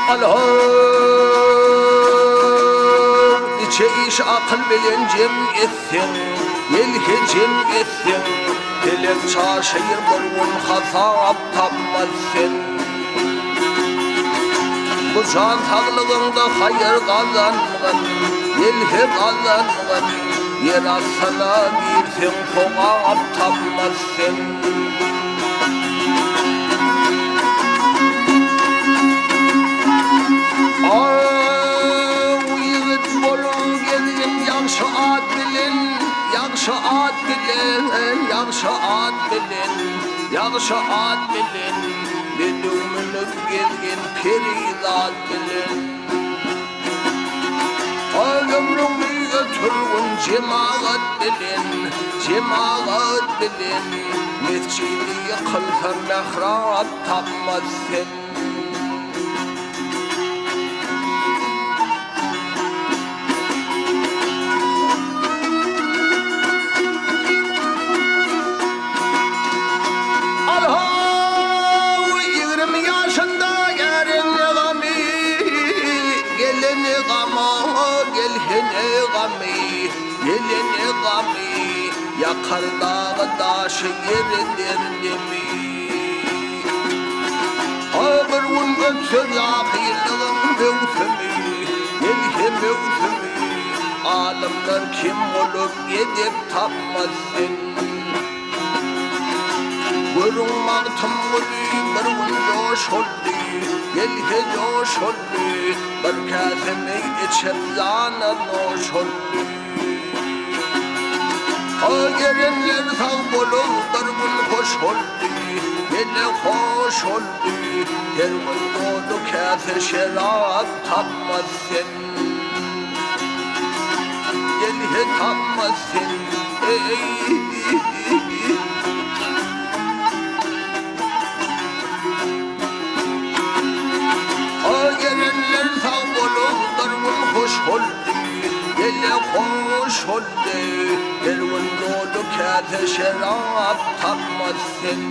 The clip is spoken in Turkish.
Alham içe iş akıl bilen cem etsin, yelhe cem etsin, dilek çarşıyır burun hasap tapmazsın. Bu can sağlığında hayır kazanmın, yelhe kazanmın, yer asana girsin soğap tapmazsın. Yaxşı ad bilin, yaxşı ad bilin, yaxşı ad bilin, bilümünüz gelgin perizat bilin. Ömrümü götürün cemaat bilin, cemaat bilin, mescidi yıkılsa mehrab tapmazsın. Gelini gami yakar dağı daşı yeridir demi. Ömrün ötsün ahirliğin mevsimi, yelhe mevsimi. Alimler kim olup edip tapmasın. Görün mağtım gülü bir gün coş oldu, yelhe coş oldu. Bir kâsimi içip zana noş oldu. Gelenler sağ bulun, dargın hoş oldu, yine hoş oldu. Her gün dolu kâse şerap tapmasın, yelhe tapmasın. Gelenler sağ bulun, dargın hoş oldu, yine hoş oldu. Her gün dolu kâse şerap tapmasın.